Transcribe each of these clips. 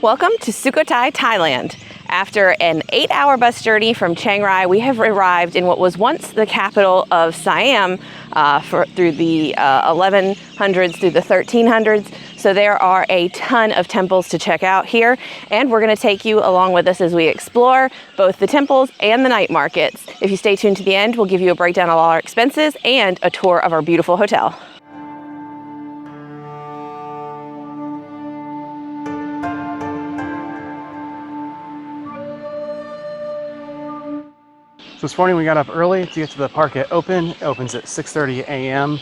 Welcome to Sukhothai, Thailand. After an 8-hour bus journey from Chiang Rai, we have arrived in what was once the capital of Siam through the 1100s, through the 1300s. So there are a ton of temples to check out here, and we're going to take you along with us as we explore both the temples and the night markets. If you stay tuned to the end, we'll give you a breakdown of all our expenses and a tour of our beautiful hotel. So this morning we got up early to get to the park at open. It opens at 6:30 a.m.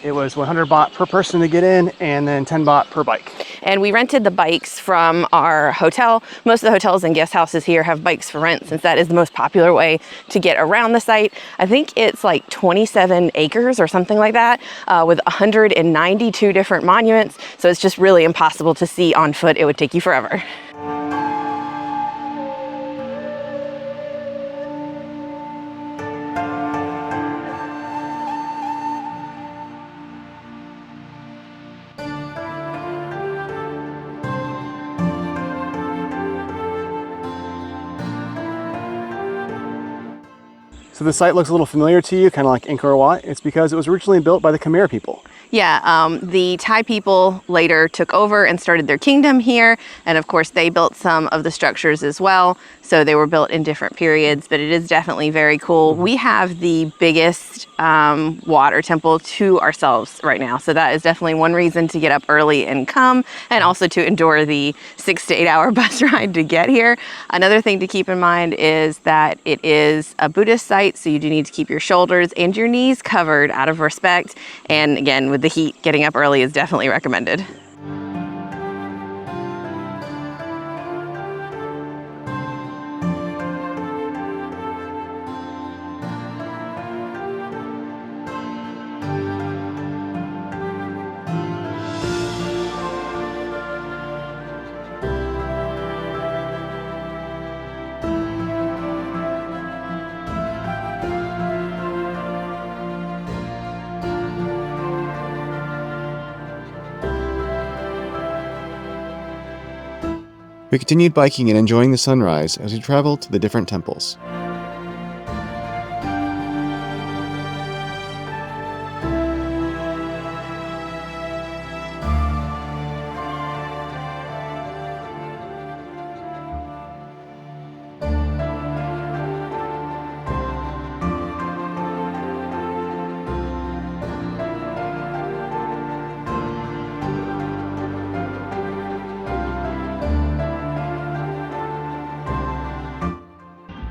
It was 100 baht per person to get in and then 10 baht per bike. And we rented the bikes from our hotel. Most of the hotels and guest houses here have bikes for rent since that is the most popular way to get around the site. I think it's like 27 acres or something like that with 192 different monuments. So it's just really impossible to see on foot. It would take you forever. So the site looks a little familiar to you, kind of like Ankor Wat. It's because it was originally built by the Khmer people. Yeah, the Thai people later took over and started their kingdom here. And of course, they built some of the structures as well. So they were built in different periods, but it is definitely very cool. We have the biggest water temple to ourselves right now. So that is definitely one reason to get up early and come, and also to endure the 6 to 8 hour bus ride to get here. Another thing to keep in mind is that it is a Buddhist site, so you do need to keep your shoulders and your knees covered out of respect. And again, with the heat, getting up early is definitely recommended. We continued biking and enjoying the sunrise as we traveled to the different temples.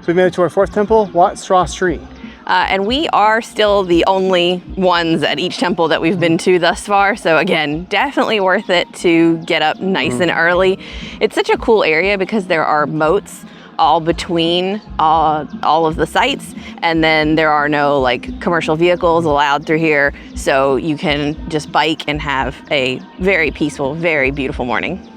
So we made it to our fourth temple, Wat Straw Sri. And we are still the only ones at each temple that we've been to thus far. So again, definitely worth it to get up nice and early. It's such a cool area because there are moats all between all of the sites, and then there are no like commercial vehicles allowed through here. So you can just bike and have a very peaceful, very beautiful morning.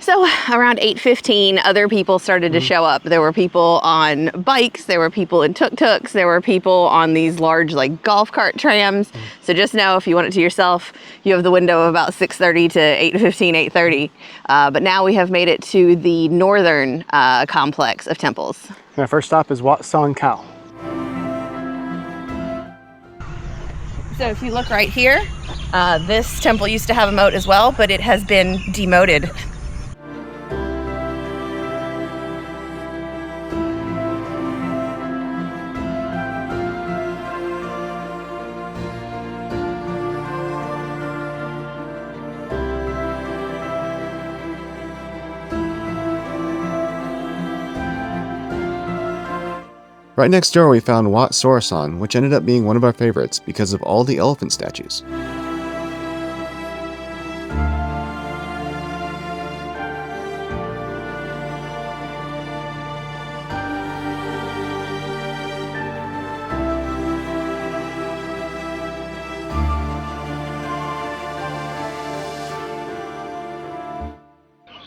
So around 8:15, other people started to show up. There were people on bikes, there were people in tuk-tuks, there were people on these large like golf cart trams. So just know if you want it to yourself, you have the window of about 6:30 to 8:15, 8:30. But now we have made it to the northern complex of temples. And our first stop is Wat Song Khao. So if you look right here, this temple used to have a moat as well, but it has been demoted. Right next door we found Wat Sorasan, which ended up being one of our favorites because of all the elephant statues.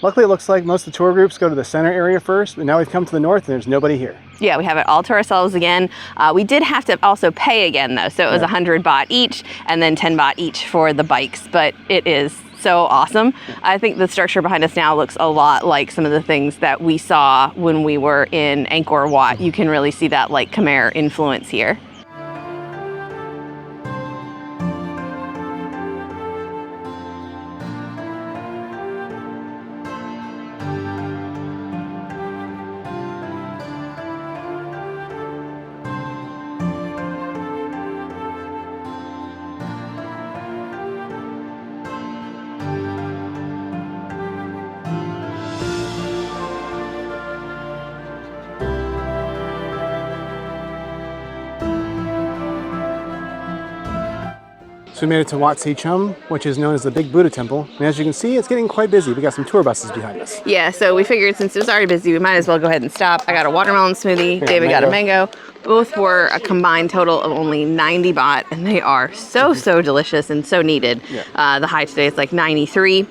Luckily, it looks like most of the tour groups go to the center area first, but now we've come to the north and there's nobody here. Yeah, we have it all to ourselves again. We did have to also pay again though, so it was 100 baht each and then 10 baht each for the bikes, but it is so awesome. I think the structure behind us now looks a lot like some of the things that we saw when we were in Angkor Wat. You can really see that like Khmer influence here. So we made it to Wat Si Chum, which is known as the Big Buddha Temple. And as you can see, it's getting quite busy. We got some tour buses behind us. Yeah, so we figured since it was already busy, we might as well go ahead and stop. I got a watermelon smoothie, David got a mango. Both were a combined total of only 90 baht, and they are so delicious and so needed. The high today is like 93.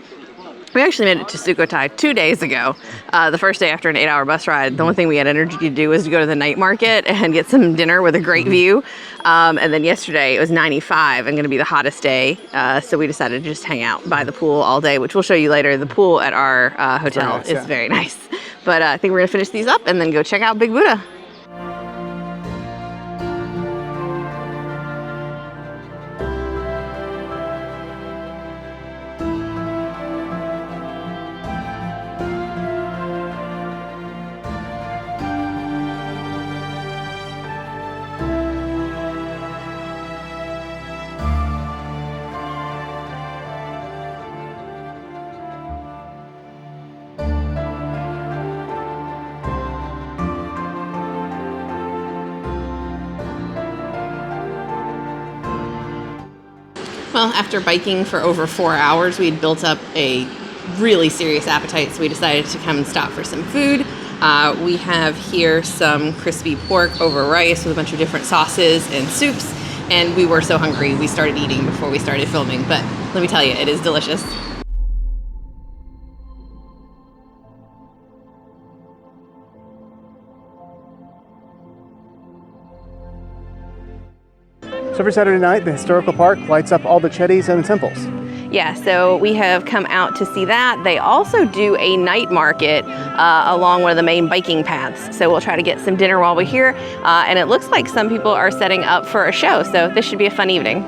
We actually made it to Sukhothai 2 days ago, the first day after an 8-hour bus ride. The only thing we had energy to do was to go to the night market and get some dinner with a great view. And then yesterday it was 95 and going to be the hottest day. So we decided to just hang out by the pool all day, which we'll show you later. The pool at our hotel is very nice. But I think we're going to finish these up and then go check out Big Buddha. Well, after biking for over 4 hours, we'd built up a really serious appetite, so we decided to come and stop for some food. We have here some crispy pork over rice with a bunch of different sauces and soups, and we were so hungry we started eating before we started filming, but let me tell you, it is delicious. So every Saturday night, the historical park lights up all the chetties and the temples. Yeah, so we have come out to see that. They also do a night market along one of the main biking paths. So we'll try to get some dinner while we're here. And it looks like some people are setting up for a show. So this should be a fun evening.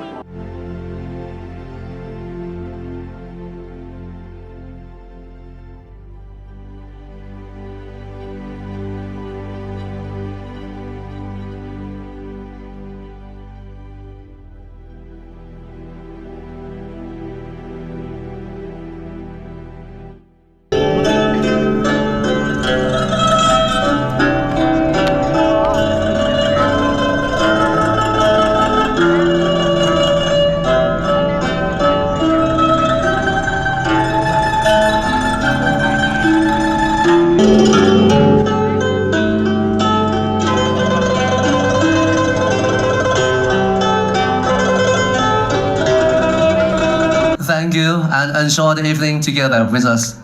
Thank you and enjoy the evening together with us.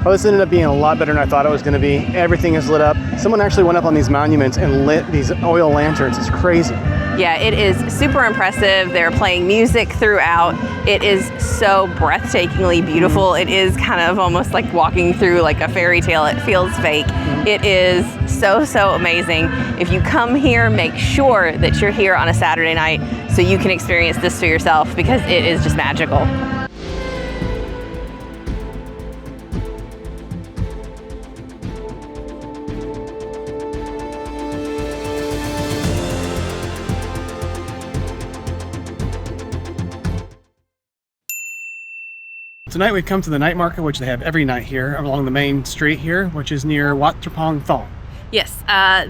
Oh, this ended up being a lot better than I thought it was going to be. Everything is lit up. Someone actually went up on these monuments and lit these oil lanterns. It's crazy. Yeah, it is super impressive. They're playing music throughout. It is so breathtakingly beautiful. It is kind of almost like walking through like a fairy tale. It feels fake. It is so, so amazing. If you come here, make sure that you're here on a Saturday night so you can experience this for yourself, because it is just magical. Tonight we've come to the night market, which they have every night here along the main street here, which is near Wat Trapong Thong. Yes,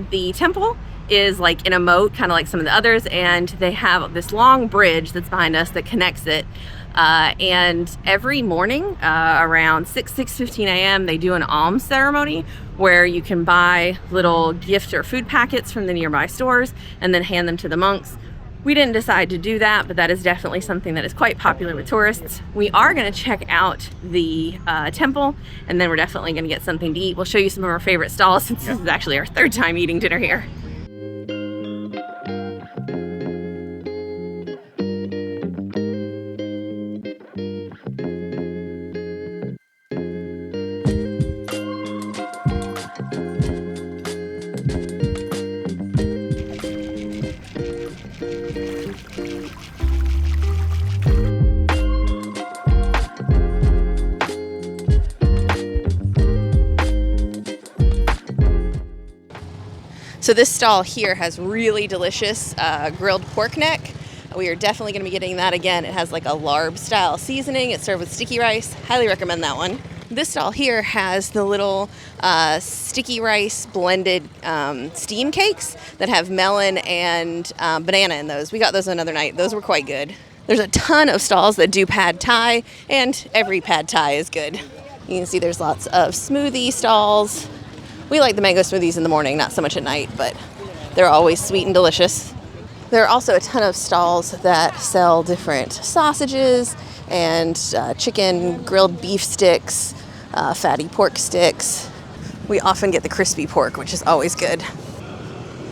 the temple is like in a moat, kind of like some of the others, and they have this long bridge that's behind us that connects it. And every morning around 6:15 a.m. they do an alms ceremony where you can buy little gift or food packets from the nearby stores and then hand them to the monks. We didn't decide to do that, but that is definitely something that is quite popular with tourists. We are going to check out the temple, and then we're definitely going to get something to eat. We'll show you some of our favorite stalls since this is actually our third time eating dinner here. So this stall here has really delicious grilled pork neck. We are definitely going to be getting that again. It has like a larb style seasoning. It's served with sticky rice. Highly recommend that one. This stall here has the little sticky rice blended steam cakes that have melon and banana in those. We got those another night. Those were quite good. There's a ton of stalls that do pad thai, and every pad thai is good. You can see there's lots of smoothie stalls. We like the mango smoothies in the morning, not so much at night, but they're always sweet and delicious. There are also a ton of stalls that sell different sausages and chicken, grilled beef sticks, fatty pork sticks. We often get the crispy pork, which is always good.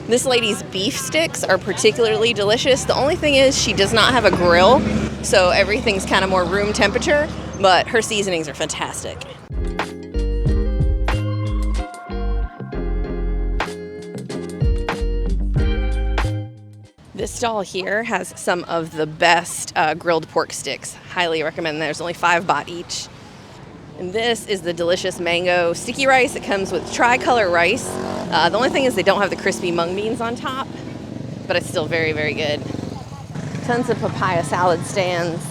This lady's beef sticks are particularly delicious. The only thing is she does not have a grill, so everything's kind of more room temperature, but her seasonings are fantastic. This stall here has some of the best grilled pork sticks. Highly recommend. There's only 5 baht each. And this is the delicious mango sticky rice. It comes with tricolor rice. The only thing is they don't have the crispy mung beans on top, but it's still very, very good. Tons of papaya salad stands.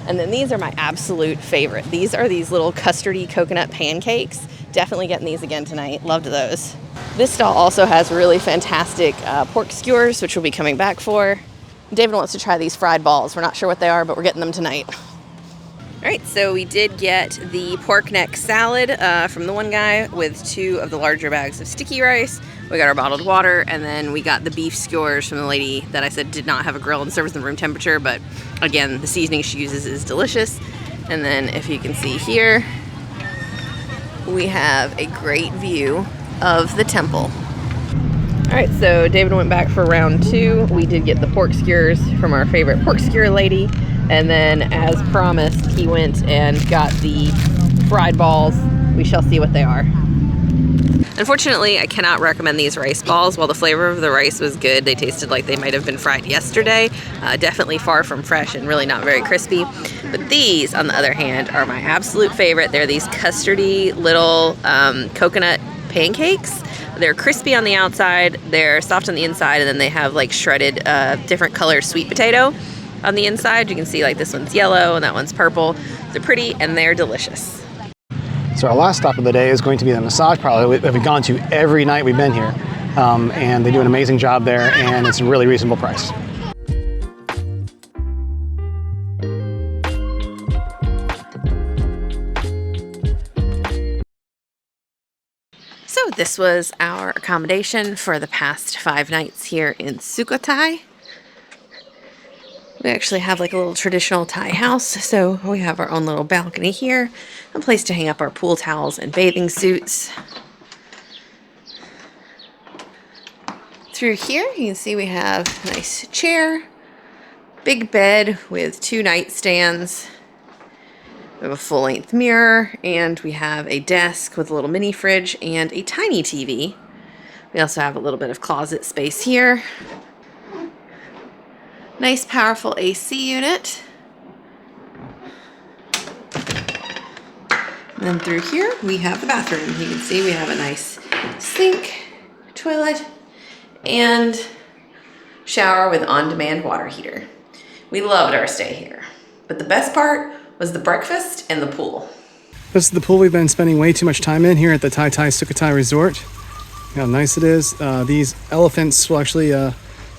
And then these are my absolute favorite. These are these little custardy coconut pancakes. Definitely getting these again tonight. Loved those. This stall also has really fantastic pork skewers, which we'll be coming back for. David wants to try these fried balls. We're not sure what they are, but we're getting them tonight. All right, so we did get the pork neck salad from the one guy with 2 of the larger bags of sticky rice. We got our bottled water, and then we got the beef skewers from the lady that I said did not have a grill and serves them room temperature, but again, the seasoning she uses is delicious. And then if you can see here, we have a great view of the temple. All right, so David went back for round 2. We did get the pork skewers from our favorite pork skewer lady. And then, as promised, he went and got the fried balls. We shall see what they are. Unfortunately, I cannot recommend these rice balls. While the flavor of the rice was good, they tasted like they might have been fried yesterday. Definitely far from fresh and really not very crispy. But these, on the other hand, are my absolute favorite. They're these custardy little coconut pancakes. They're crispy on the outside, they're soft on the inside, and then they have like shredded different color sweet potato on the inside. You can see like this one's yellow and that one's purple. They're pretty and they're delicious. So our last stop of the day is going to be the massage parlor that we've gone to every night we've been here. And they do an amazing job there, and it's a really reasonable price. So this was our accommodation for the past 5 nights here in Sukhothai. We actually have like a little traditional Thai house, so we have our own little balcony here, a place to hang up our pool towels and bathing suits. Through here, you can see we have a nice chair, big bed with 2 nightstands. We have a full-length mirror, and we have a desk with a little mini fridge and a tiny TV. We also have a little bit of closet space here. Nice, powerful AC unit. And then through here, we have the bathroom. You can see we have a nice sink, toilet, and shower with on-demand water heater. We loved our stay here, but the best part was the breakfast and the pool. This is the pool we've been spending way too much time in here at the Sukhothai Resort. How nice it is. These elephants will actually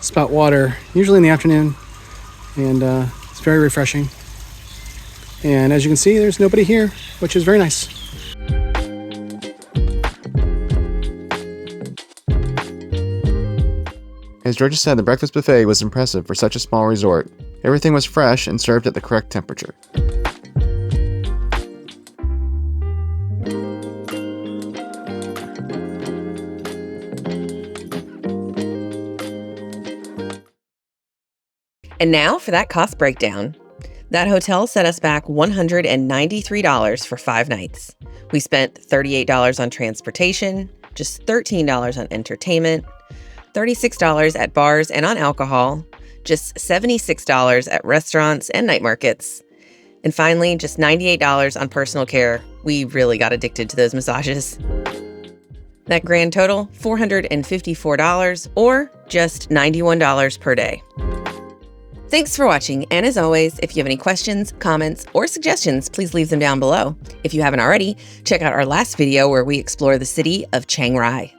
spout water, usually in the afternoon, and it's very refreshing. And as you can see, there's nobody here, which is very nice. As Georgia said, the breakfast buffet was impressive for such a small resort. Everything was fresh and served at the correct temperature. And now for that cost breakdown. That hotel set us back $193 for 5 nights. We spent $38 on transportation, just $13 on entertainment, $36 at bars and on alcohol, just $76 at restaurants and night markets, and finally, just $98 on personal care. We really got addicted to those massages. That grand total, $454, or just $91 per day. Thanks for watching, and as always, if you have any questions, comments, or suggestions, please leave them down below. If you haven't already, check out our last video where we explore the city of Chiang Rai.